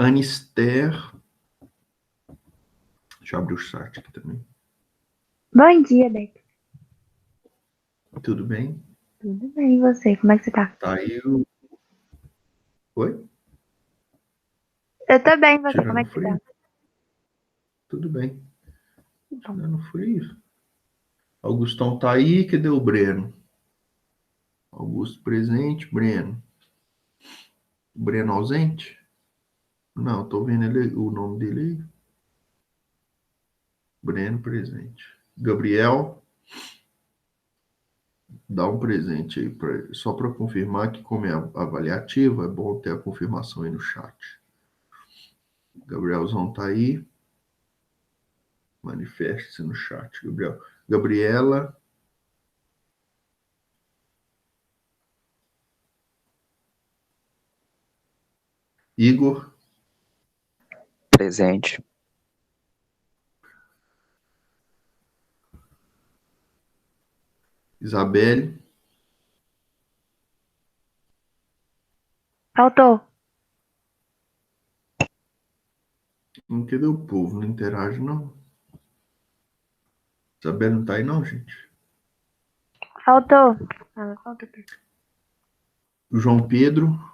Anister. Deixa eu abrir o chat aqui também. Bom dia, Beto. Tudo bem? Tudo bem, e você? Como é que você tá? Tá aí o... Oi? Eu tô bem, e você? Como é Tirando que você tá? frio? Tudo bem. Bom. Tirando frio. Augustão tá aí, cadê o Breno? Augusto presente, Breno. Breno ausente? Não, tô vendo ele, o nome dele aí. Breno presente. Gabriel, dá um presente aí, só para confirmar que, como é avaliativo, é bom ter a confirmação aí no chat. Gabrielzão tá aí. Manifeste-se no chat, Gabriel. Gabriela. Igor. Presente. Isabelle. Faltou. Cadê o povo? Não interage, não. Isabelle não tá aí, não, gente? Faltou. Faltou. O João Pedro.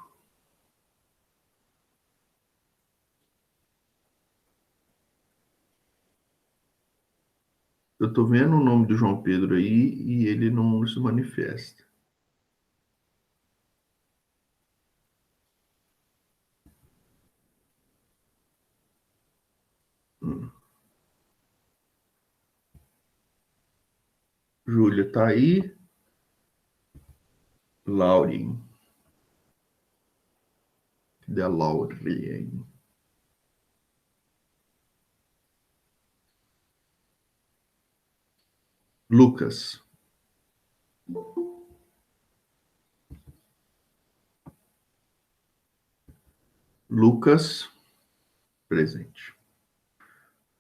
Eu tô vendo o nome do João Pedro aí e ele não se manifesta. Júlia tá aí. Lauren. Cadê a Lauren? Lucas. Lucas. Presente.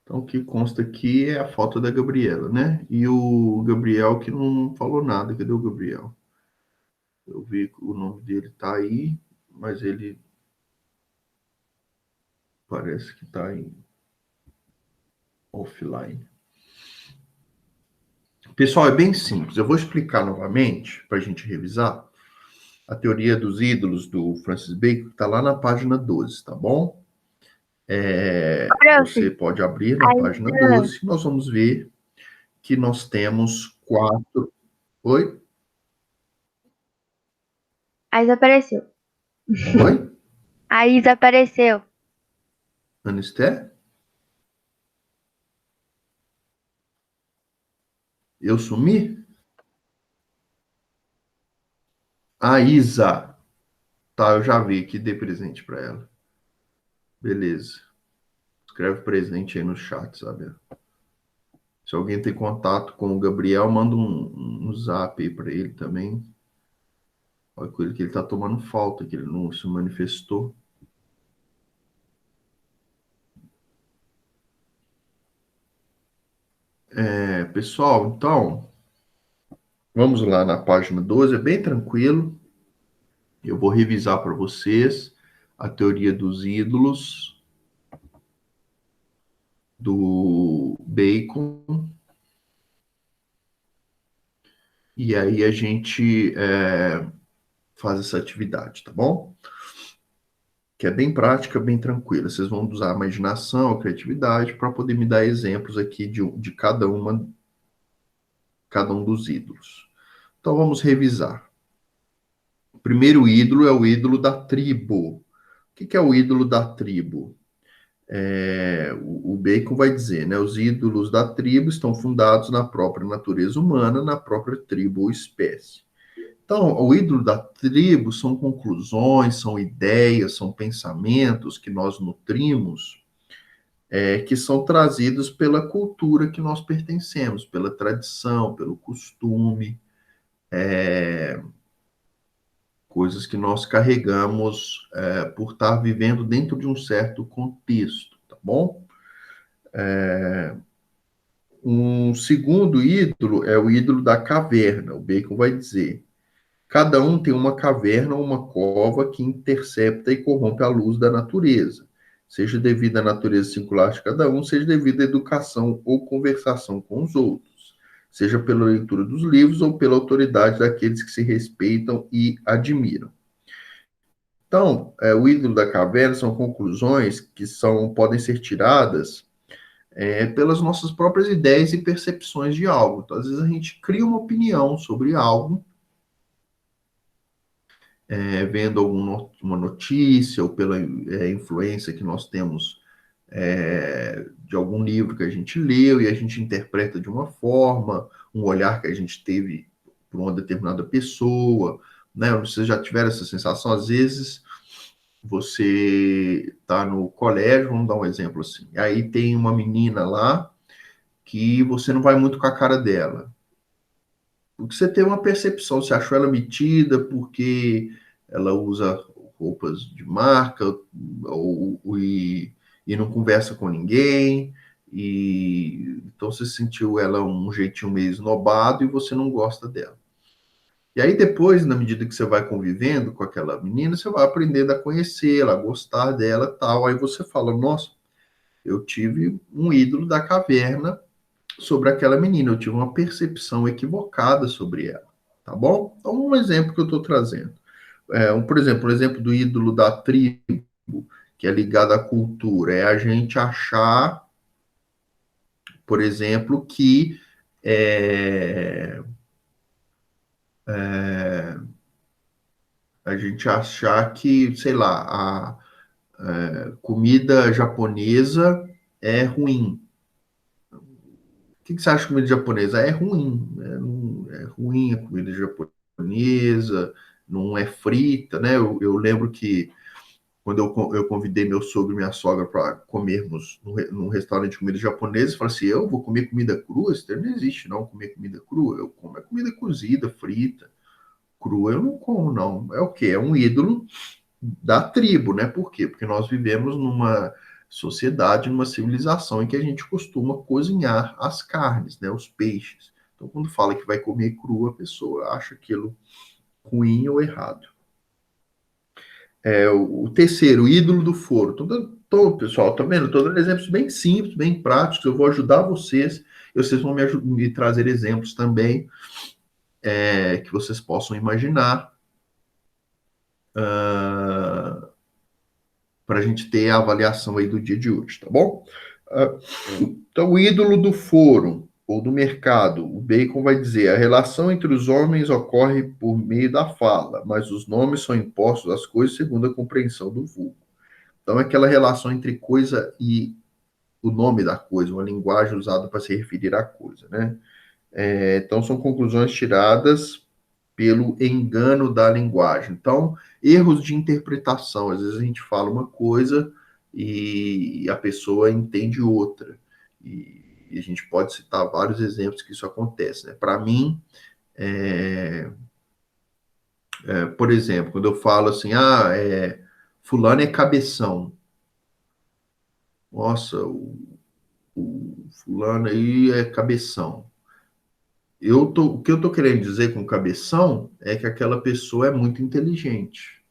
Então, o que consta aqui é a foto da Gabriela, né? E o Gabriel que não falou nada. Cadê o Gabriel? Eu vi que o nome dele tá aí, mas ele parece que tá em offline. Pessoal, é bem simples. Eu vou explicar novamente para a gente revisar a teoria dos ídolos do Francis Bacon, que está lá na página 12, tá bom? Você pode abrir na página 12. Nós vamos ver que nós temos 4. Oi? A Isa apareceu. Oi? A Isa apareceu. Anisté? Eu sumi? A Isa. Tá, eu já vi aqui, dei presente para ela. Beleza. Escreve presente aí no chat, sabe? Se alguém tem contato com o Gabriel, manda um zap aí para ele também. Olha com ele que ele está tomando falta, que ele não se manifestou. Pessoal, então, vamos lá na página 12, é bem tranquilo. Eu vou revisar para vocês a teoria dos ídolos do Bacon. E aí a gente faz essa atividade, tá bom? Que é bem prática, bem tranquila. Vocês vão usar a imaginação, a criatividade para poder me dar exemplos aqui de cada um dos ídolos. Então vamos revisar. O primeiro ídolo é o ídolo da tribo. O que é o ídolo da tribo? O Bacon vai dizer, né? Os ídolos da tribo estão fundados na própria natureza humana, na própria tribo ou espécie. Então, o ídolo da tribo são conclusões, são ideias, são pensamentos que nós nutrimos, que são trazidos pela cultura que nós pertencemos, pela tradição, pelo costume, coisas que nós carregamos por estar vivendo dentro de um certo contexto, tá bom? Um segundo ídolo é o ídolo da caverna. O Bacon vai dizer: cada um tem uma caverna ou uma cova que intercepta e corrompe a luz da natureza. seja devido à natureza singular de cada um, seja devido à educação ou conversação com os outros, seja pela leitura dos livros ou pela autoridade daqueles que se respeitam e admiram. Então, o ídolo da caverna são conclusões que podem ser tiradas pelas nossas próprias ideias e percepções de algo. Então, às vezes a gente cria uma opinião sobre algo, vendo uma notícia ou pela influência que nós temos de algum livro que a gente leu e a gente interpreta de uma forma, um olhar que a gente teve por uma determinada pessoa, né? Vocês já tiveram essa sensação? Às vezes você está no colégio, vamos dar um exemplo assim, aí tem uma menina lá que você não vai muito com a cara dela, porque você tem uma percepção, você achou ela metida porque ela usa roupas de marca e não conversa com ninguém, e então você sentiu ela um jeitinho meio esnobado e você não gosta dela. E aí depois, na medida que você vai convivendo com aquela menina, você vai aprendendo a conhecê-la, a gostar dela, tal. Aí você fala, nossa, eu tive um ídolo da caverna sobre aquela menina, eu tive uma percepção equivocada sobre ela, tá bom? Então, um exemplo que eu estou trazendo. Por exemplo, o exemplo do ídolo da tribo, que é ligado à cultura, é a gente achar, por exemplo, que a gente achar que, sei lá, comida japonesa é ruim. O que você acha de comida japonesa? É ruim, né? É ruim a comida japonesa, não é frita, né? Eu lembro que quando eu convidei meu sogro e minha sogra para comermos num restaurante de comida japonesa, eu falei assim, eu vou comer comida crua? Isso não existe, não, comer comida crua. Eu como comida cozida, frita, crua eu não como, não. É o quê? É um ídolo da tribo, né? Por quê? Porque nós vivemos numa sociedade, numa civilização em que a gente costuma cozinhar as carnes, né? Os peixes. Então, quando fala que vai comer cru, a pessoa acha aquilo ruim ou errado. O terceiro, o ídolo do foro. Pessoal, tá vendo? Estou dando exemplos bem simples, bem práticos. Eu vou ajudar vocês. E vocês vão me trazer exemplos também que vocês possam imaginar. Para a gente ter a avaliação aí do dia de hoje, tá bom? Então, o ídolo do foro ou do mercado, o Bacon vai dizer: a relação entre os homens ocorre por meio da fala, mas os nomes são impostos às coisas segundo a compreensão do vulgo. Então, é aquela relação entre coisa e o nome da coisa, uma linguagem usada para se referir à coisa, né? Então, são conclusões tiradas pelo engano da linguagem. Então, erros de interpretação. Às vezes a gente fala uma coisa e a pessoa entende outra. E a gente pode citar vários exemplos que isso acontece. Né? Para mim, por exemplo, quando eu falo assim, fulano é cabeção. Nossa, o fulano aí é cabeção. O que eu estou querendo dizer com cabeção é que aquela pessoa é muito inteligente.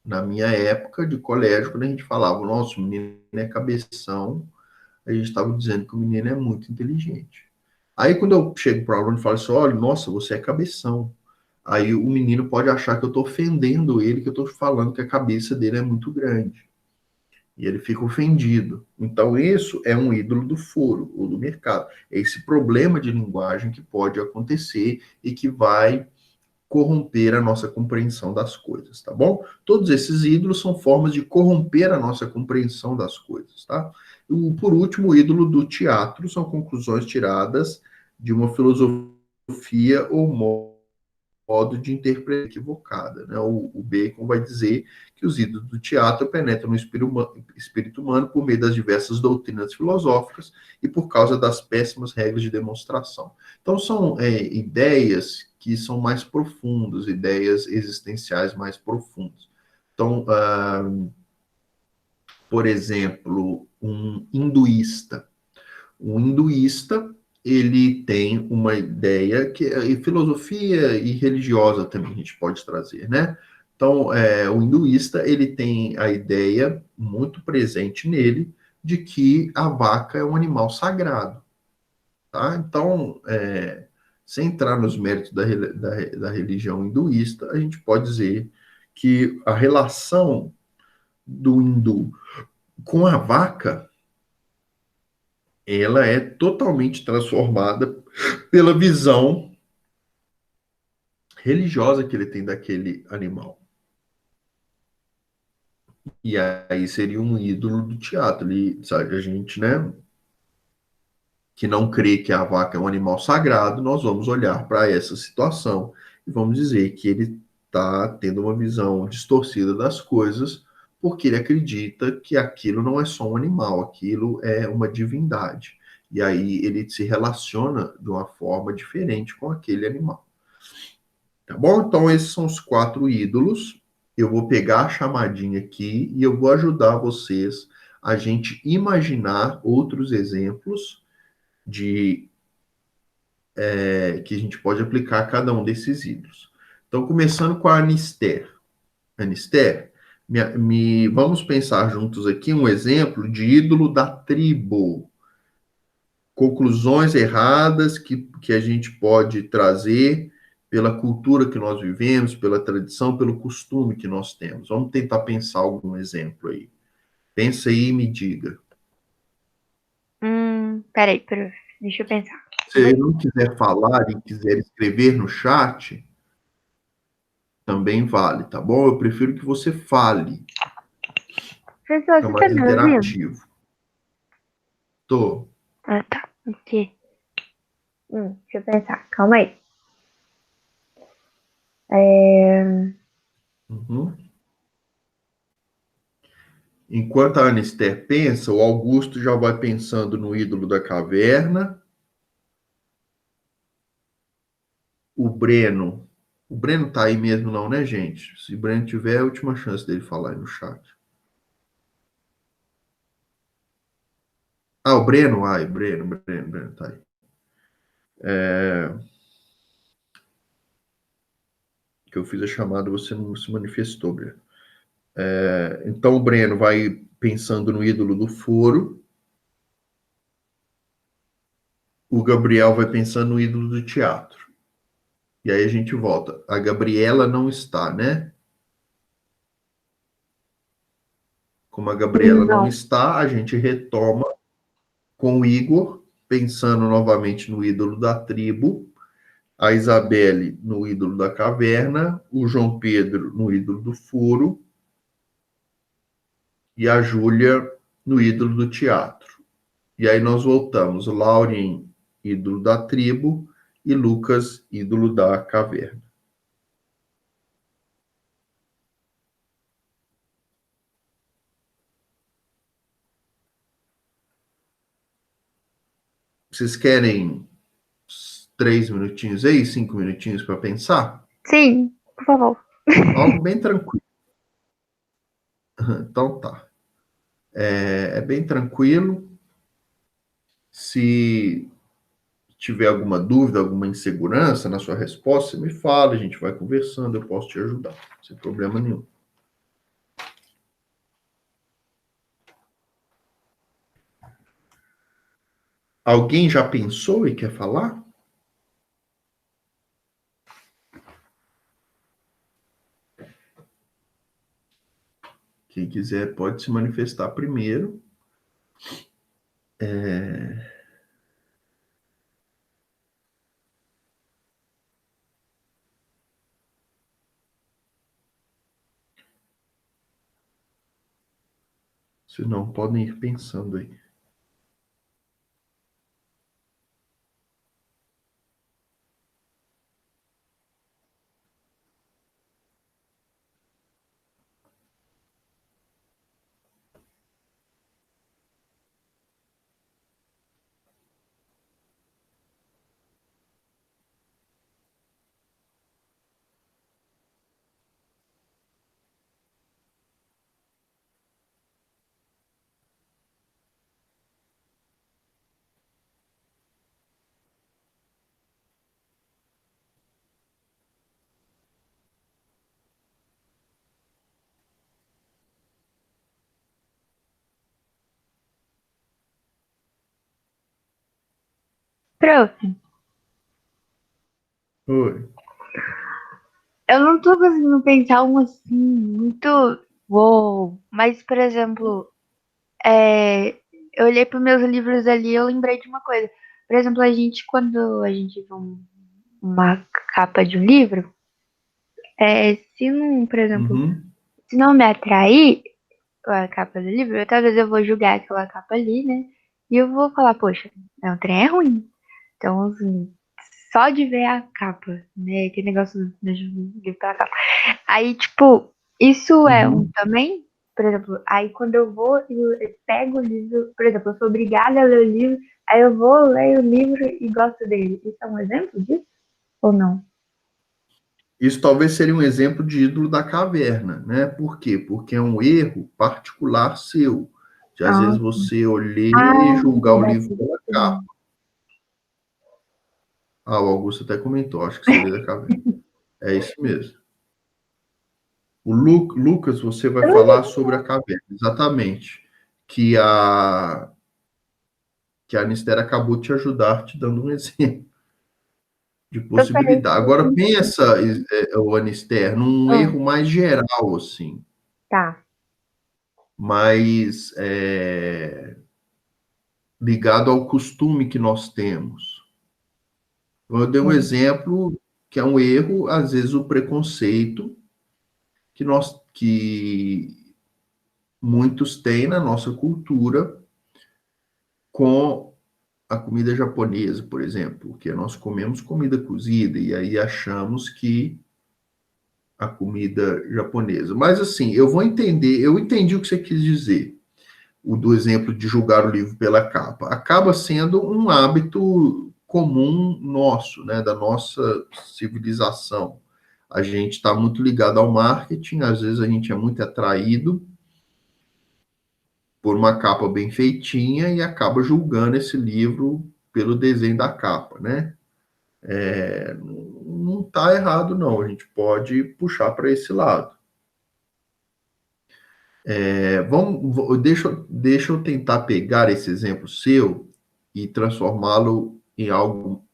Na minha época de colégio, quando a gente falava, nosso menino é cabeção, a gente estava dizendo que o menino é muito inteligente. Aí, quando eu chego para o aluno e falo assim, olha, nossa, você é cabeção. Aí o menino pode achar que eu estou ofendendo ele, que eu estou falando que a cabeça dele é muito grande. E ele fica ofendido. Então, isso é um ídolo do foro ou do mercado. É esse problema de linguagem que pode acontecer e que vai corromper a nossa compreensão das coisas, tá bom? Todos esses ídolos são formas de corromper a nossa compreensão das coisas, tá? Por último, o ídolo do teatro são conclusões tiradas de uma filosofia ou modo de interpretar equivocada, né? O Bacon vai dizer que os ídolos do teatro penetram no espírito humano por meio das diversas doutrinas filosóficas e por causa das péssimas regras de demonstração. Então, são ideias que são mais profundas, ideias existenciais mais profundas. Então, por exemplo, um hinduísta, ele tem uma ideia que é filosofia e religiosa também a gente pode trazer, né? Então, o hinduísta ele tem a ideia muito presente nele de que a vaca é um animal sagrado, tá? Então, sem entrar nos méritos da religião hinduísta, a gente pode dizer que a relação do hindu com a vaca, ela é totalmente transformada pela visão religiosa que ele tem daquele animal. E aí seria um ídolo do teatro. Ele, sabe, a gente, né, que não crê que a vaca é um animal sagrado, nós vamos olhar para essa situação e vamos dizer que ele está tendo uma visão distorcida das coisas, porque ele acredita que aquilo não é só um animal, aquilo é uma divindade. E aí ele se relaciona de uma forma diferente com aquele animal. Tá bom? Então, esses são os 4 ídolos. Eu vou pegar a chamadinha aqui e eu vou ajudar vocês a gente imaginar outros exemplos de que a gente pode aplicar a cada um desses ídolos. Então, começando com a Anister. Anister, vamos pensar juntos aqui um exemplo de ídolo da tribo. Conclusões erradas que a gente pode trazer pela cultura que nós vivemos, pela tradição, pelo costume que nós temos. Vamos tentar pensar algum exemplo aí. Pensa aí e me diga. Peraí, deixa eu pensar. Se não quiser falar e quiser escrever no chat, também vale, tá bom? Eu prefiro que você fale, Professor, é você tá mais me ouvindo? interativo. Tô. Ah, tá. Ok. Deixa eu pensar. Calma aí. É... Uhum. Enquanto a Anister pensa, o Augusto já vai pensando no ídolo da caverna. O Breno. O Breno tá aí mesmo, não, né, gente? Se o Breno tiver, é a última chance dele falar aí no chat. Ah, o Breno? Ai, Breno tá aí. Que eu fiz a chamada, você não se manifestou, Breno. Então o Breno vai pensando no ídolo do foro. O Gabriel vai pensando no ídolo do teatro. E aí a gente volta. A Gabriela não está, né? Como a Gabriela não Não. está, a gente retoma com o Igor, pensando novamente no ídolo da tribo, a Isabelle no ídolo da caverna, o João Pedro no ídolo do furo e a Júlia no ídolo do teatro. E aí nós voltamos, Lauren, ídolo da tribo, e Lucas, ídolo da caverna. Vocês querem 3 minutinhos aí, 5 minutinhos para pensar? Sim, por favor. Algo bem tranquilo. Então tá. É bem tranquilo. Se tiver alguma dúvida, alguma insegurança na sua resposta, você me fala, a gente vai conversando, eu posso te ajudar, sem problema nenhum. Alguém já pensou e quer falar? Quem quiser pode se manifestar primeiro. Se não, podem ir pensando aí. Prof, Oi. eu não tô conseguindo pensar um assim, muito uou. Mas, por exemplo, eu olhei para meus livros ali e eu lembrei de uma coisa. Por exemplo, quando a gente vê uma capa de um livro, se não, por exemplo, Uhum. se não me atrair a capa do livro, talvez eu vou julgar aquela capa ali, né? E eu vou falar, poxa, o trem é ruim. Então, assim, só de ver a capa, né? Aquele negócio do livro pela capa. Aí, tipo, isso é um Uhum. também, por exemplo, aí quando eu vou e eu pego o livro, por exemplo, eu sou obrigada a ler o livro, aí eu vou ler o livro e gosto dele. Isso é um exemplo disso? Ou não? Isso talvez seria um exemplo de ídolo da caverna, né? Por quê? Porque é um erro particular seu. De às vezes Ah, você olhar e ah, julgar o livro verdade. pela capa. Ah, o Augusto até comentou, acho que seria da caverna. É isso mesmo. O Lucas, você vai falar sobre a caverna, exatamente. Que a, que a Anister acabou de te ajudar, te dando um exemplo de Tô parecendo. possibilidade. Agora, pensa, o Anister, num Ah, erro mais geral, assim, tá. mais ligado ao costume que nós temos. Eu dei um Hum. exemplo que é um erro, às vezes o preconceito que muitos têm na nossa cultura com a comida japonesa, por exemplo, porque nós comemos comida cozida e aí achamos que a comida japonesa. Mas assim, eu entendi o que você quis dizer. O do exemplo de julgar o livro pela capa. Acaba sendo um hábito comum nosso, né, da nossa civilização. A gente está muito ligado ao marketing, às vezes a gente é muito atraído por uma capa bem feitinha e acaba julgando esse livro pelo desenho da capa, né? Não está errado, não. A gente pode puxar para esse lado. Deixa eu tentar pegar esse exemplo seu e transformá-lo em algo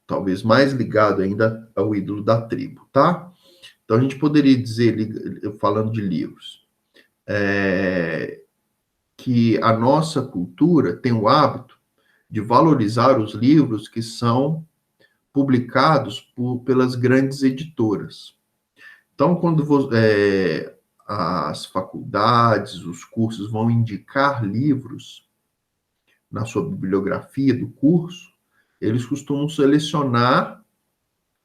talvez mais ligado ainda ao ídolo da tribo, tá? Então a gente poderia dizer, falando de livros, que a nossa cultura tem o hábito de valorizar os livros que são publicados pelas grandes editoras. Então, quando as faculdades, os cursos vão indicar livros na sua bibliografia do curso, eles costumam selecionar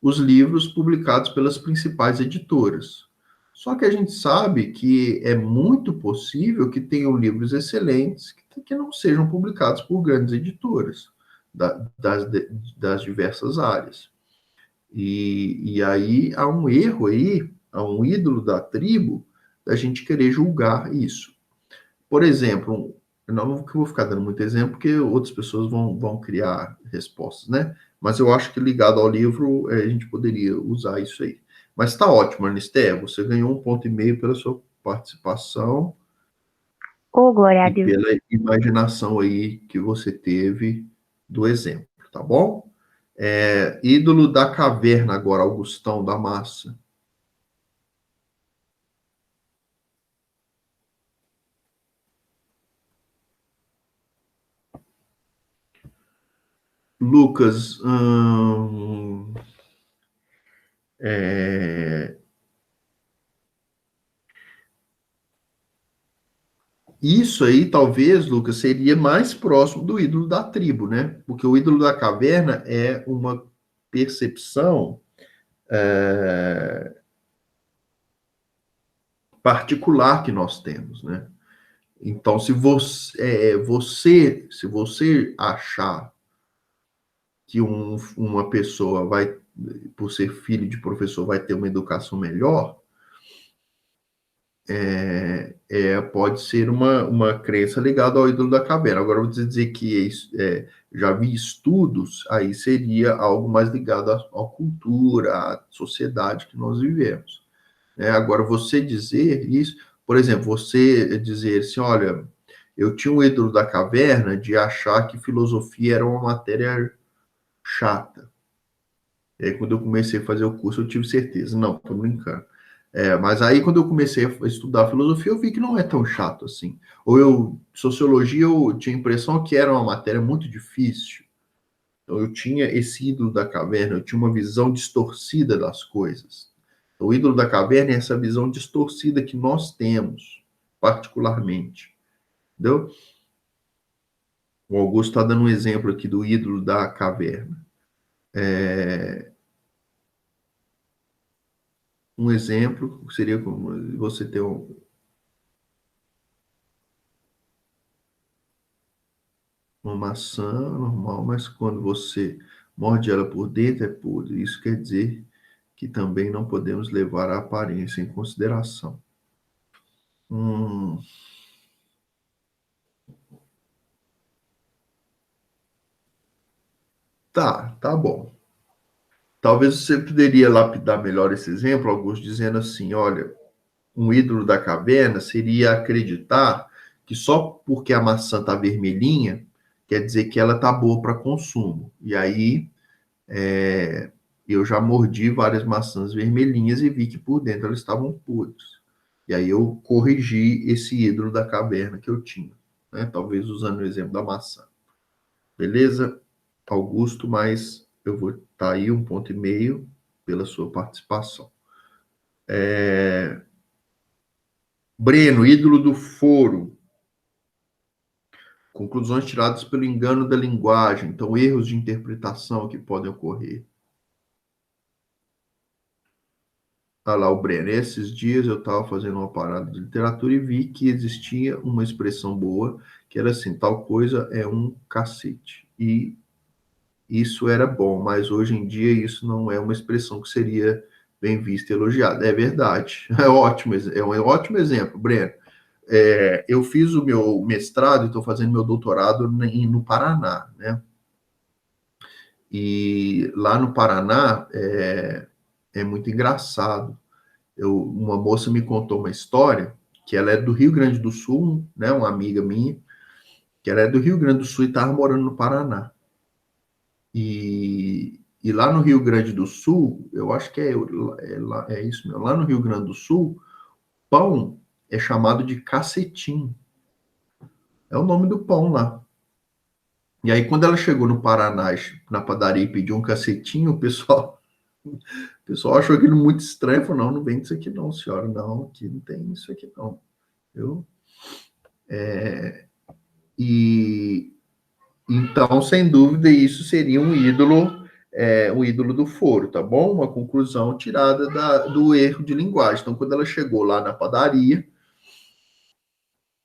os livros publicados pelas principais editoras. Só que a gente sabe que é muito possível que tenham livros excelentes que não sejam publicados por grandes editoras das diversas áreas. E aí há um erro aí, há um ídolo da tribo, da gente querer julgar isso. Por exemplo, eu não vou ficar dando muito exemplo, porque outras pessoas vão criar respostas, né? Mas eu acho que ligado ao livro, a gente poderia usar isso aí. Mas está ótimo, Anisté, você ganhou 1,5 ponto pela sua participação Ô, glória a e Deus. pela imaginação aí que você teve do exemplo, tá bom? Ídolo da caverna agora, Augustão da Massa. Lucas, é, isso aí, talvez, Lucas, seria mais próximo do ídolo da tribo, né? Porque o ídolo da caverna é uma percepção particular que nós temos, né? Então, se você achar que uma pessoa vai, por ser filho de professor, vai ter uma educação melhor, pode ser uma crença ligada ao ídolo da caverna. Agora, vou dizer que já vi estudos, aí seria algo mais ligado à cultura, à sociedade que nós vivemos. Agora, você dizer isso, por exemplo, você dizer assim, olha, eu tinha um ídolo da caverna de achar que filosofia era uma matéria chata. E aí, quando eu comecei a fazer o curso, eu tive certeza. Não, tô brincando. Mas aí, quando eu comecei a estudar filosofia, eu vi que não é tão chato assim. Sociologia, eu tinha a impressão que era uma matéria muito difícil. Então, eu tinha esse ídolo da caverna, eu tinha uma visão distorcida das coisas. Então, o ídolo da caverna é essa visão distorcida que nós temos, particularmente. Entendeu? O Augusto está dando um exemplo aqui do ídolo da caverna. Um exemplo seria como você ter uma maçã normal, mas quando você morde ela por dentro é podre. Isso quer dizer que também não podemos levar a aparência em consideração. Hum, tá bom. Talvez você poderia lapidar melhor esse exemplo, Augusto, dizendo assim: olha, um ídolo da caverna seria acreditar que só porque a maçã está vermelhinha, quer dizer que ela está boa para consumo. E aí, eu já mordi várias maçãs vermelhinhas e vi que por dentro elas estavam podres. E aí eu corrigi esse ídolo da caverna que eu tinha, né? Talvez usando o exemplo da maçã. Beleza, Augusto, mas eu vou estar aí 1,5 ponto pela sua participação. Breno, ídolo do foro. Conclusões tiradas pelo engano da linguagem, então erros de interpretação que podem ocorrer. Ah lá, o Breno, esses dias eu estava fazendo uma parada de literatura e vi que existia uma expressão boa, que era assim, tal coisa é um cacete. E isso era bom, mas hoje em dia isso não é uma expressão que seria bem vista e elogiada. É verdade, é ótimo, é um ótimo exemplo, Breno. Eu fiz o meu mestrado e estou fazendo meu doutorado no Paraná, né? E lá no Paraná é muito engraçado. Uma moça me contou uma história que ela é do Rio Grande do Sul, né? Uma amiga minha, que ela é do Rio Grande do Sul e estava morando no Paraná. E lá no Rio Grande do Sul, eu acho que é isso mesmo. Lá no Rio Grande do Sul, pão é chamado de cacetim. É o nome do pão lá. E aí, quando ela chegou no Paraná, na padaria e pediu um cacetinho, o pessoal achou aquilo muito estranho. Falou, não, não vem isso aqui não, senhora. Não, aqui não tem isso aqui não. Eu, e então, sem dúvida, isso seria um ídolo do foro, tá bom? Uma conclusão tirada do erro de linguagem. Então, quando ela chegou lá na padaria,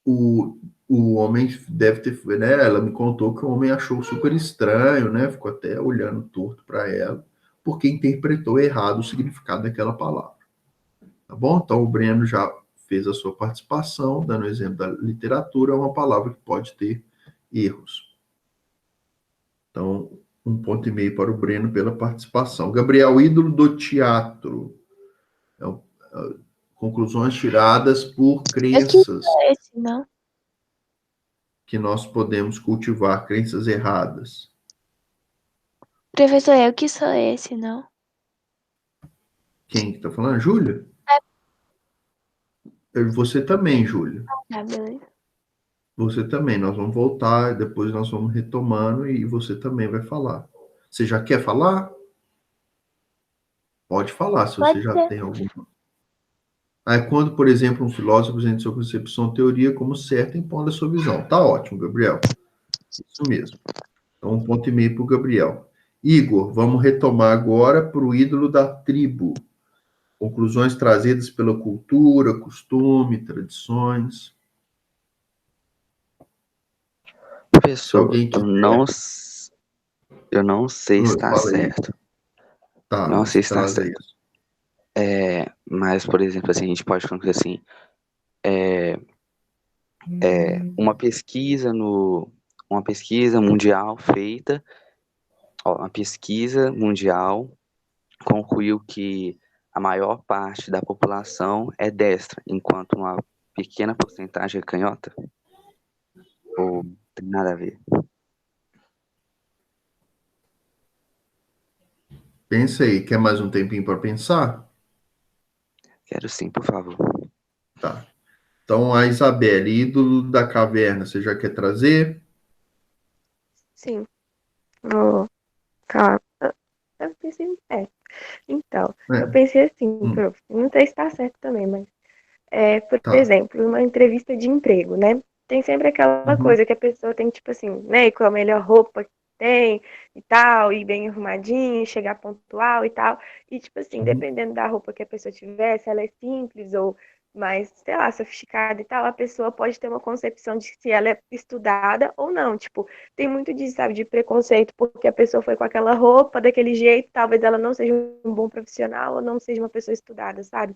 o, o homem deve ter, né? Ela me contou que o homem achou super estranho, né? Ficou até olhando torto para ela, porque interpretou errado o significado daquela palavra, tá bom? Então, o Breno já fez a sua participação, dando exemplo da literatura, é uma palavra que pode ter erros. Então, 1,5 ponto para o Breno pela participação. Gabriel, ídolo do teatro. Conclusões tiradas por Eu que crenças esse, não. que nós podemos cultivar, crenças erradas. Professor, eu que sou esse, não. Quem está falando? Júlia? Você também, Júlia. Tá, beleza. Você também. Nós vamos voltar, depois nós vamos retomando e você também vai falar. Você já quer falar? Pode falar, se você Pode já ser. tem alguma. Aí, quando, por exemplo, um filósofo apresenta sua concepção, teoria como certa, impondo a sua visão. Tá ótimo, Gabriel. Isso mesmo. Então, 1,5 ponto para o Gabriel. Igor, vamos retomar agora para o ídolo da tribo. Conclusões trazidas pela cultura, costume, tradições. Se Professor, alguém eu quiser. não sei se está Fala aí. certo. Tá, Não mas sei se está traz aí. certo. Mas, por exemplo, assim, a gente pode concluir assim, uma pesquisa mundial feita, uma pesquisa mundial concluiu que a maior parte da população é destra, enquanto uma pequena porcentagem é canhota. Ou não tem nada a ver? Pensa aí, quer mais um tempinho para pensar? Quero sim, por favor. Tá. Então, a Isabelle, ídolo da caverna, você já quer trazer? Sim, vou falar. Eu pensei, então, eu É. pensei assim, Hum, prof, não sei se tá certo também, mas, por tá. exemplo, uma entrevista de emprego, né? Tem sempre aquela Uhum, coisa que a pessoa tem, tipo assim, né, com a melhor roupa que tem e tal, e bem arrumadinho, chegar pontual e tal. E, tipo assim, uhum, dependendo da roupa que a pessoa tiver, se ela é simples ou mais, sei lá, sofisticada e tal, a pessoa pode ter uma concepção de se ela é estudada ou não. Tipo, tem muito disso, sabe, de preconceito, porque a pessoa foi com aquela roupa, daquele jeito, talvez ela não seja um bom profissional ou não seja uma pessoa estudada, sabe?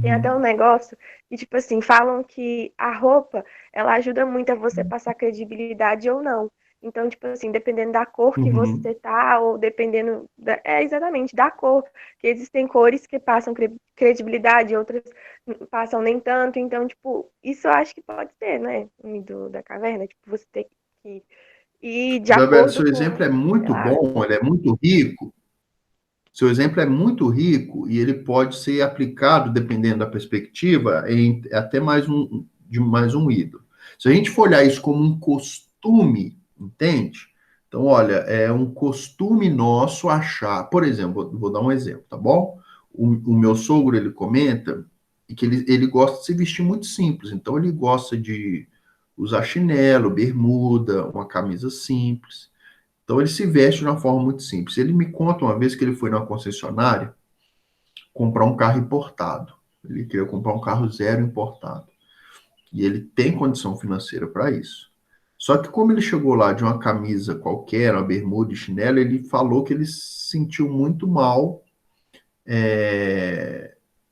Tem até um uhum, negócio que, tipo assim, falam que a roupa, ela ajuda muito a você passar credibilidade ou não. Então, tipo assim, dependendo da cor que uhum, você tá, ou dependendo exatamente da cor, que existem cores que passam credibilidade, outras passam nem tanto. Então, tipo, isso eu acho que pode ser, né? Um ídolo da caverna, tipo, você ter que ir de Isabela, acordo seu exemplo com, é sei muito lá. bom, ele é muito rico. Seu exemplo é muito rico e ele pode ser aplicado, dependendo da perspectiva, em até mais um ídolo. Se a gente for olhar isso como um costume, entende? Então, olha, é um costume nosso achar, por exemplo, vou dar um exemplo, tá bom? O meu sogro, ele comenta que ele gosta de se vestir muito simples, então ele gosta de usar chinelo, bermuda, uma camisa simples. Então ele se veste de uma forma muito simples. Ele me conta uma vez que ele foi numa concessionária comprar um carro importado. Ele queria comprar um carro zero importado. E ele tem condição financeira para isso. Só que como ele chegou lá de uma camisa qualquer, uma bermuda e chinelo, ele falou que ele se sentiu muito mal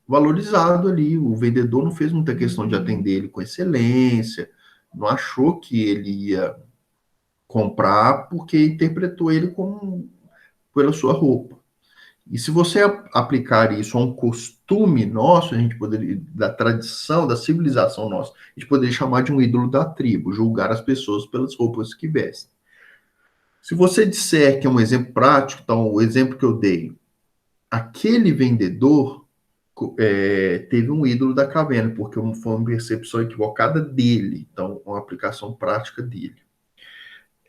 valorizado ali. O vendedor não fez muita questão de atender ele com excelência, não achou que ele ia comprar porque interpretou ele como pela sua roupa. E se você aplicar isso a um costume nosso, a gente poderia, da tradição, da civilização nossa, a gente poderia chamar de um ídolo da tribo, julgar as pessoas pelas roupas que vestem. Se você disser que é um exemplo prático, então o exemplo que eu dei, aquele vendedor teve um ídolo da caverna, porque foi uma percepção equivocada dele, então uma aplicação prática dele.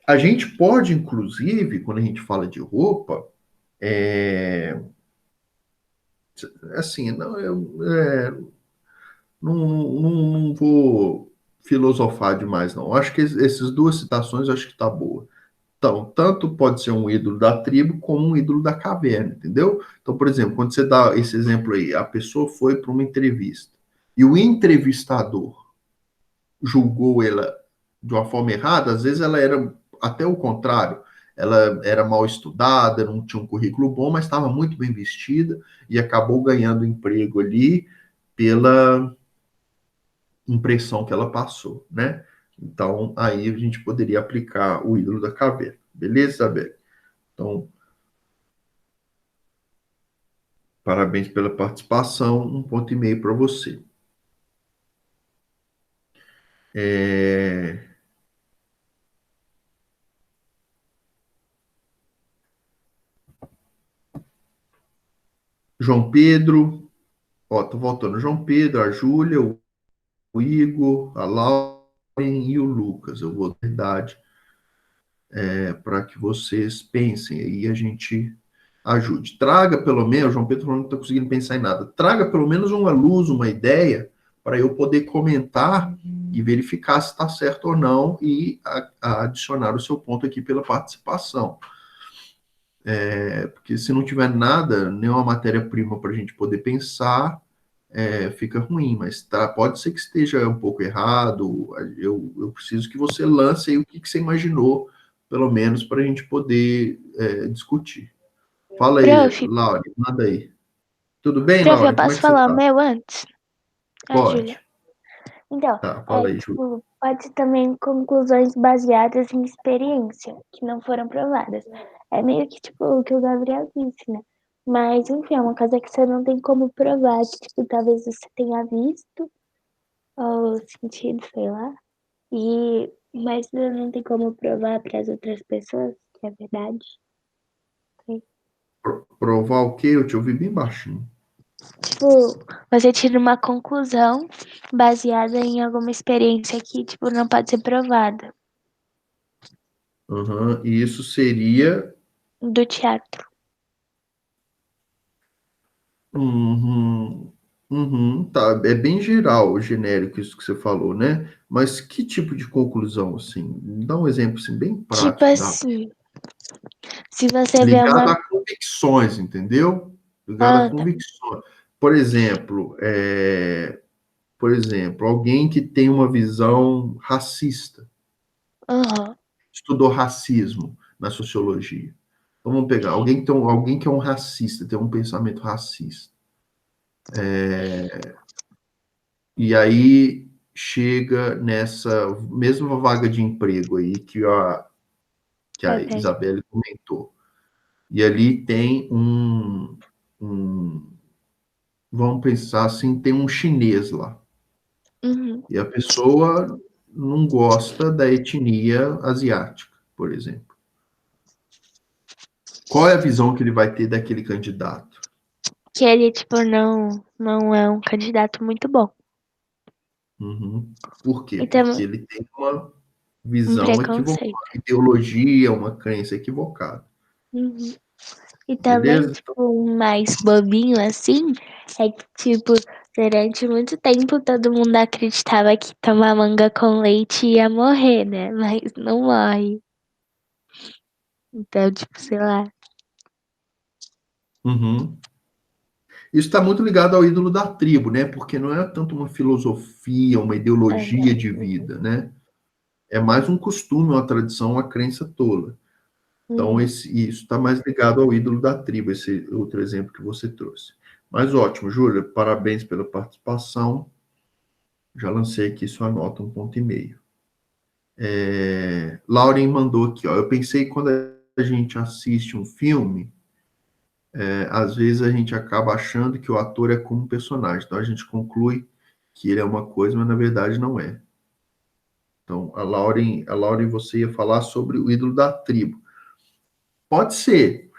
A gente pode, inclusive, quando a gente fala de roupa, é, assim, não vou filosofar demais, não. Acho que essas duas citações, acho que tá boa. Então, tanto pode ser um ídolo da tribo como um ídolo da caverna, entendeu? Então, por exemplo, quando você dá esse exemplo aí, a pessoa foi para uma entrevista e o entrevistador julgou ela de uma forma errada, às vezes ela era até o contrário. Ela era mal estudada, não tinha um currículo bom, mas estava muito bem vestida e acabou ganhando emprego ali pela impressão que ela passou, né? Então, aí a gente poderia aplicar o ídolo da caverna. Beleza, Isabel? Então, parabéns pela participação, 1,5 ponto para você. É... João Pedro, ó, tô voltando. João Pedro, a Júlia, o Igor, a Lauren e o Lucas. Eu vou dar idade para que vocês pensem aí a gente ajude. Traga pelo menos, João Pedro não está conseguindo pensar em nada, traga pelo menos uma luz, uma ideia, para eu poder comentar e verificar se está certo ou não e adicionar o seu ponto aqui pela participação. Porque se não tiver nada, nenhuma matéria-prima para a gente poder pensar, fica ruim, mas tá, pode ser que esteja um pouco errado. Eu preciso que você lance aí o que você imaginou, pelo menos, para a gente poder discutir. Fala aí, Prof, Laura, manda aí. Tudo bem, prof, eu Laura? Como é posso que você falar o está? meu antes? A Júlia. Pode. Então, Tá, fala aí, Ju. tipo, pode ser também conclusões baseadas em experiência, que não foram provadas. É meio que, tipo, o que o Gabriel disse, né? Mas, enfim, é uma coisa que você não tem como provar. Tipo, talvez você tenha visto ou sentido, sei lá. E Mas não tem como provar para as outras pessoas que é verdade. Provar o quê? Eu te ouvi bem baixinho. Tipo, você tira uma conclusão baseada em alguma experiência que, tipo, não pode ser provada. Aham. E isso seria... Do teatro. Uhum, tá, é bem geral, genérico isso que você falou, né? Mas que tipo de conclusão, assim? Dá um exemplo, assim, bem Tipo prático, dá. assim, se você vê Ligado uma. a convicções, entendeu? Ligado a Ah, tá. convicções. Por exemplo, alguém que tem uma visão racista, Aham. estudou racismo na sociologia. Então, vamos pegar alguém que é um racista, tem um pensamento racista. E aí chega nessa mesma vaga de emprego aí que a Ok. Isabelle comentou. E ali tem vamos pensar assim, tem um chinês lá. Uhum. E a pessoa não gosta da etnia asiática, por exemplo. Qual é a visão que ele vai ter daquele candidato? Que ele, tipo, não é um candidato muito bom. Uhum. Por quê? Então, Porque ele tem uma um visão equivocada, preconceito. ideologia, uma crença equivocada. Uhum. E também, Beleza? tipo, um mais bobinho assim, é que, tipo, durante muito tempo todo mundo acreditava que tomar manga com leite ia morrer, né? Mas não morre. Então, tipo, sei lá. Uhum. Isso está muito ligado ao ídolo da tribo, né? Porque não é tanto uma filosofia, uma ideologia de vida, né? É mais um costume, uma tradição, uma crença tola. Então, Uhum. isso está mais ligado ao ídolo da tribo, esse outro exemplo que você trouxe. Mas ótimo, Júlia, parabéns pela participação. Já lancei aqui sua nota, 1,5 ponto. Lauren mandou aqui, ó. Eu pensei que quando a gente assiste um filme, às vezes a gente acaba achando que o ator é como um personagem. Então a gente conclui que ele é uma coisa, mas na verdade não é. Então a Lauren, você ia falar sobre o ídolo da tribo. Pode ser,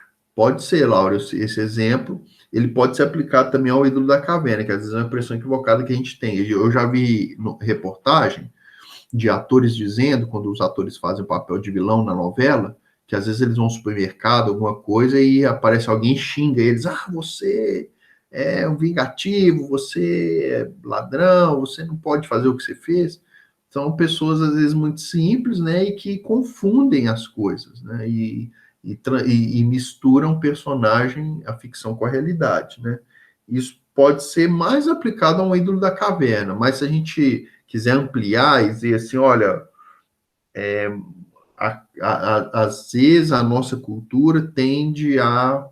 Laura, esse exemplo. Ele pode ser aplicado também ao ídolo da caverna, que às vezes é uma impressão equivocada que a gente tem. Eu já vi reportagem de atores dizendo, quando os atores fazem o papel de vilão na novela, que às vezes eles vão ao supermercado, alguma coisa, e aparece alguém e xinga eles. Ah, você é um vingativo, você é ladrão, você não pode fazer o que você fez. São pessoas, às vezes, muito simples, né, e que confundem as coisas, né, e misturam o personagem, a ficção com a realidade, né. Isso pode ser mais aplicado a um ídolo da caverna, mas se a gente quiser ampliar e dizer assim, olha, às vezes a nossa cultura tende a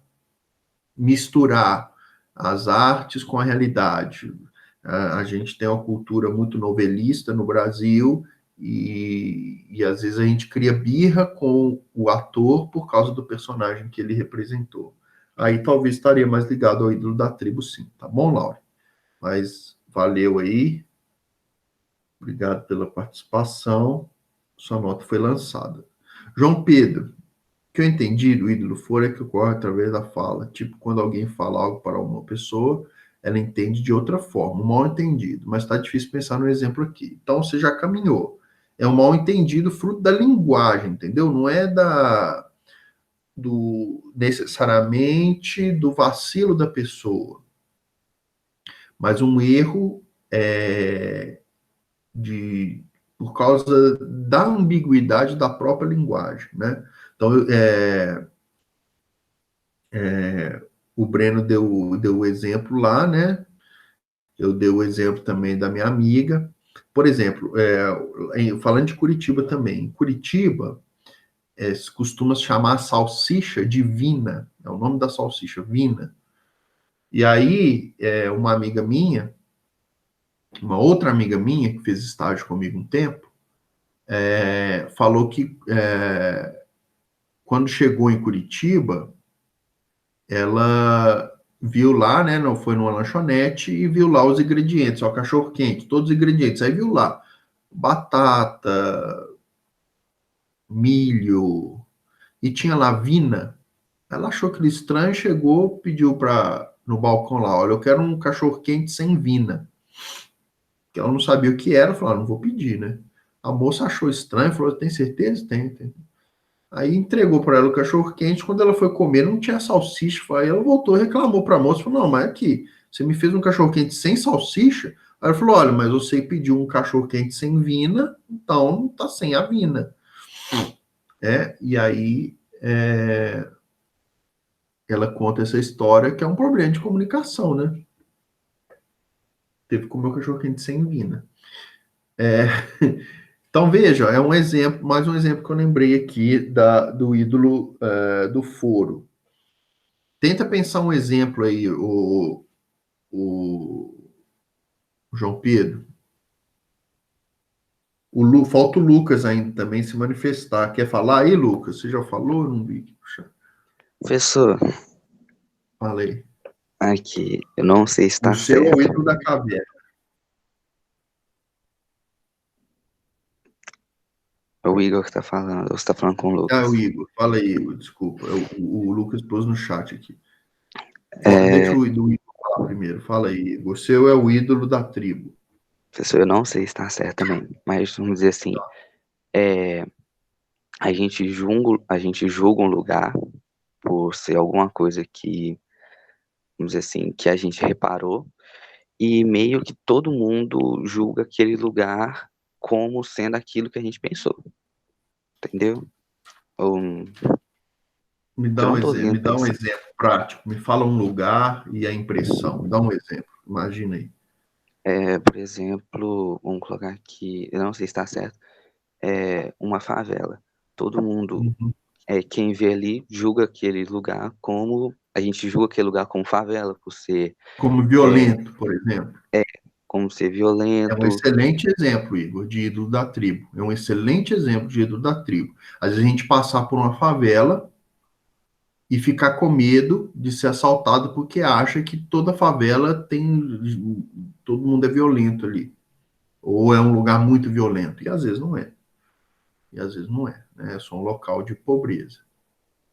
misturar as artes com a realidade. A gente tem uma cultura muito novelista no Brasil e às vezes a gente cria birra com o ator por causa do personagem que ele representou. Aí talvez estaria mais ligado ao ídolo da tribo, sim. Tá bom, Laura? Mas valeu aí. Obrigado pela participação. Sua nota foi lançada. João Pedro, o que eu entendi do ídolo for é que ocorre através da fala. Tipo, quando alguém fala algo para uma pessoa, ela entende de outra forma, um mal entendido. Mas está difícil pensar no exemplo aqui. Então, você já caminhou. É um mal entendido fruto da linguagem, entendeu? Não é necessariamente do vacilo da pessoa, mas um erro por causa da ambiguidade da própria linguagem, né? Então, o Breno deu o exemplo lá, né? Eu dei o exemplo também da minha amiga. Por exemplo, falando de Curitiba também, em Curitiba, se costuma chamar salsicha de vina, é o nome da salsicha, vina. E aí, uma outra amiga minha, que fez estágio comigo um tempo, falou que quando chegou em Curitiba, ela viu lá, né? Não foi numa lanchonete e viu lá os ingredientes, ó, cachorro quente, todos os ingredientes. Aí viu lá batata, milho, e tinha lá vina. Ela achou aquilo estranho, chegou, pediu no balcão lá, olha, eu quero um cachorro-quente sem vina. Que ela não sabia o que era, falou, não vou pedir, né? A moça achou estranho, falou, tem certeza? Tem. Aí entregou para ela o cachorro-quente, quando ela foi comer, não tinha salsicha, aí ela voltou, reclamou para a moça, falou, não, mas aqui, você me fez um cachorro-quente sem salsicha? Aí ela falou, olha, mas você pediu um cachorro-quente sem vina, então tá sem a vina. E aí ela conta essa história, que é um problema de comunicação, né? Teve que comer o cachorro-quente sem vina. Então, veja, é um exemplo, mais um exemplo que eu lembrei aqui do ídolo do foro. Tenta pensar um exemplo aí, o João Pedro. Falta o Lucas ainda também se manifestar. Quer falar aí, Lucas? Você já falou? Não vi. Puxa, Professor, falei. aqui, eu não sei se O está seu é o certo. ídolo da caverna. É o Igor que tá falando, ou você tá falando com o Ah, Lucas? o Igor. Fala aí, Igor. Desculpa. O Lucas pôs no chat aqui. Deixa É, o Igor falar primeiro. Fala aí, Igor. O seu é o ídolo da tribo. professor, eu não sei se está certo também, mas vamos dizer assim, é, a gente julga um lugar por ser alguma coisa que, vamos dizer assim, que a gente reparou, e meio que todo mundo julga aquele lugar como sendo aquilo que a gente pensou, entendeu? Ou, que eu não tô Me conseguindo dá um pensar. exemplo prático. Me fala um lugar e a impressão. Me dá um exemplo. Imagina aí. Por exemplo, vamos colocar aqui, eu não sei se está certo, uma favela. Todo mundo, Uhum. quem vê ali, julga aquele lugar como, a gente julga aquele lugar como favela, por ser, Como é, violento, por exemplo. como ser É um violento. excelente exemplo, Igor, de ídolo da tribo. É um excelente exemplo de ídolo da tribo. Às vezes a gente passar por uma favela e ficar com medo de ser assaltado porque acha que toda favela tem. Todo mundo é violento ali. Ou é um lugar muito violento. E às vezes não é. E às vezes não é. Né? É só um local de pobreza.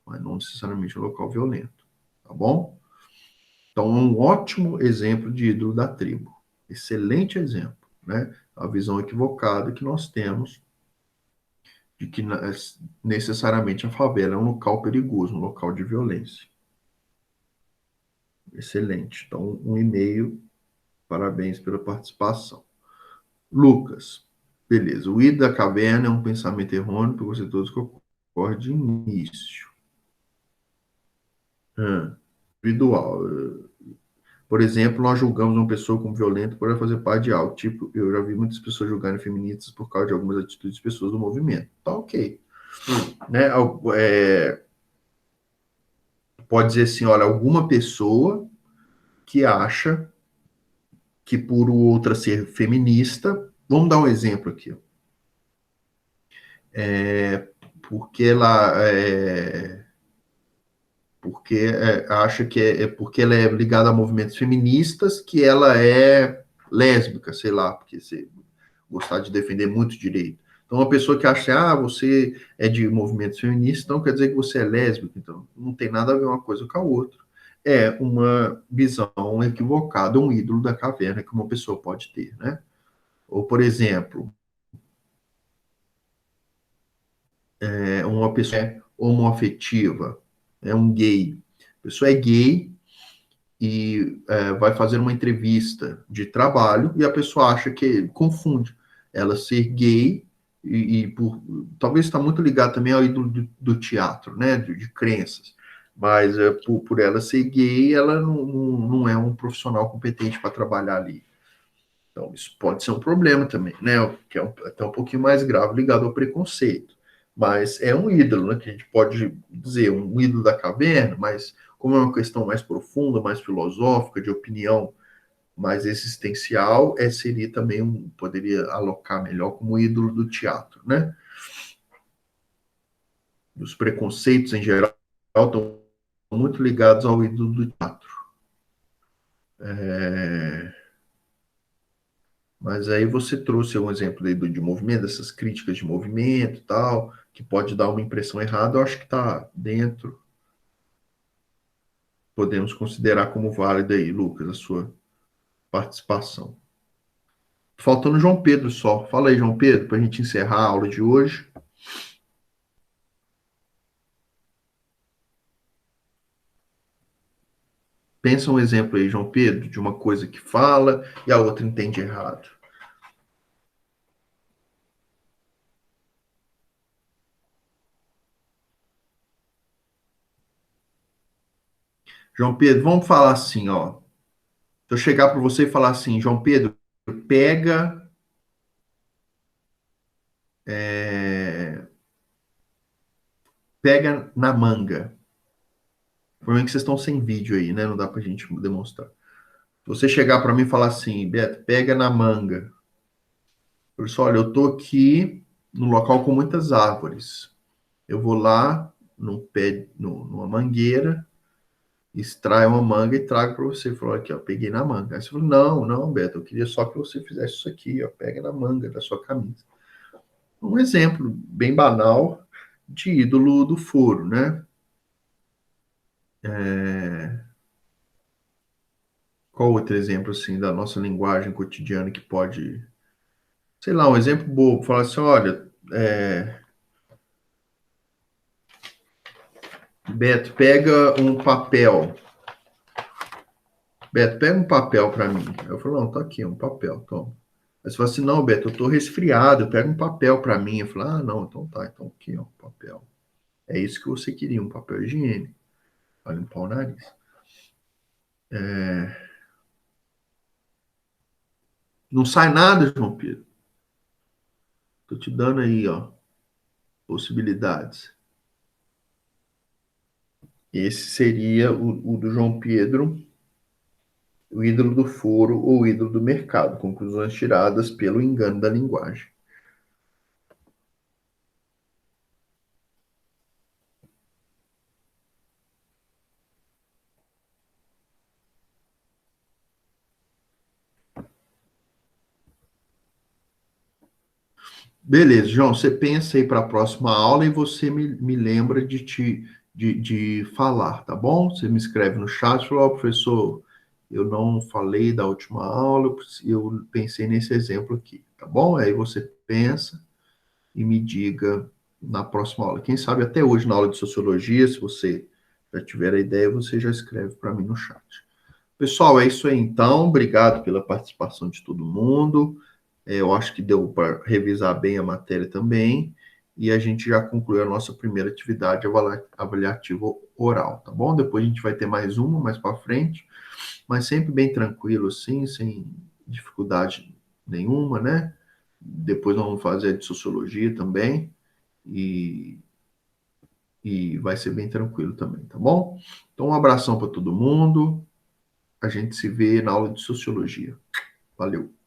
Mas não necessariamente um local violento. Tá bom? Então, é um ótimo exemplo de ídolo da tribo. Excelente exemplo. Né? A visão equivocada que nós temos de que necessariamente a favela é um local perigoso, um local de violência. Excelente. Então, 1,5. Parabéns pela participação. Lucas, beleza. O ídolo da caverna é um pensamento errôneo, porque você todos que ocorre de início. Individual. Por exemplo, nós julgamos uma pessoa como violenta por ela fazer parte de algo. Tipo, eu já vi muitas pessoas julgarem feministas por causa de algumas atitudes de pessoas do movimento. Tá ok. Né? Pode dizer assim, olha, alguma pessoa que acha que por outra ser feminista, vamos dar um exemplo aqui, porque acha que porque ela é ligada a movimentos feministas que ela é lésbica, sei lá, porque você gostar de defender muito direito. Então, uma pessoa que acha, você é de movimentos feministas, então quer dizer que você é lésbica, então não tem nada a ver uma coisa com a outra. É uma visão equivocada, um ídolo da caverna que uma pessoa pode ter, né? Ou, por exemplo, uma pessoa é homoafetiva, é um gay. A pessoa é gay e vai fazer uma entrevista de trabalho e a pessoa acha que confunde ela ser gay talvez está muito ligado também ao ídolo do teatro, né, de crenças, mas por ela ser gay, ela não é um profissional competente para trabalhar ali. Então, isso pode ser um problema também, né? Que é até um pouquinho mais grave ligado ao preconceito. Mas é um ídolo, né? Que a gente pode dizer, um ídolo da caverna, mas como é uma questão mais profunda, mais filosófica, de opinião mais existencial, seria também poderia alocar melhor como ídolo do teatro, né? Os preconceitos, em geral, estão muito ligados ao ídolo do teatro. Mas aí você trouxe um exemplo aí de movimento, dessas críticas de movimento e tal, que pode dar uma impressão errada, eu acho que está dentro. Podemos considerar como válida aí, Lucas, a sua participação. Faltando o João Pedro só. Fala aí, João Pedro, para a gente encerrar a aula de hoje. Pensa um exemplo aí, João Pedro, de uma coisa que fala e a outra entende errado. João Pedro, vamos falar assim, ó. Se eu chegar para você e falar assim, João Pedro, pega, pega na manga. O problema é que vocês estão sem vídeo aí, né? Não dá para a gente demonstrar. Se você chegar para mim e falar assim, Beto, pega na manga. Eu disse, olha, eu estou aqui num local com muitas árvores. Eu vou lá num pé, numa mangueira, extraio uma manga e trago para você. Ele falou aqui, ó, peguei na manga. Aí você falou, não, não, Beto, eu queria só que você fizesse isso aqui, ó, pega na manga da sua camisa. Um exemplo bem banal de ídolo do foro, né? Qual outro exemplo, assim, da nossa linguagem cotidiana que pode... Sei lá, um exemplo bobo, falar assim, olha, Beto, pega um papel. Beto, pega um papel para mim. Eu falo, não, tá aqui, um papel, toma. Aí você fala assim, não, Beto, eu tô resfriado, pega um papel para mim. Eu falo, ah, não, então tá, então aqui, ó, papel. É isso que você queria, um papel higiênico, para limpar o nariz. Não sai nada, João Pedro. Tô te dando aí, ó, possibilidades. Esse seria o do João Pedro, o ídolo do foro ou o ídolo do mercado. Conclusões tiradas pelo engano da linguagem. Beleza, João, você pensa aí para a próxima aula e você me lembra de falar, tá bom? Você me escreve no chat e fala, ó, professor, eu não falei da última aula, eu pensei nesse exemplo aqui, tá bom? Aí você pensa e me diga na próxima aula. Quem sabe até hoje na aula de sociologia, se você já tiver a ideia, você já escreve para mim no chat. Pessoal, é isso aí então. Obrigado pela participação de todo mundo. Eu acho que deu para revisar bem a matéria também. E a gente já concluiu a nossa primeira atividade avaliativa oral, tá bom? Depois a gente vai ter mais uma, mais para frente, mas sempre bem tranquilo, assim, sem dificuldade nenhuma, né? Depois nós vamos fazer a de sociologia também. E, e vai ser bem tranquilo também, tá bom? Então, um abração para todo mundo. A gente se vê na aula de sociologia. Valeu!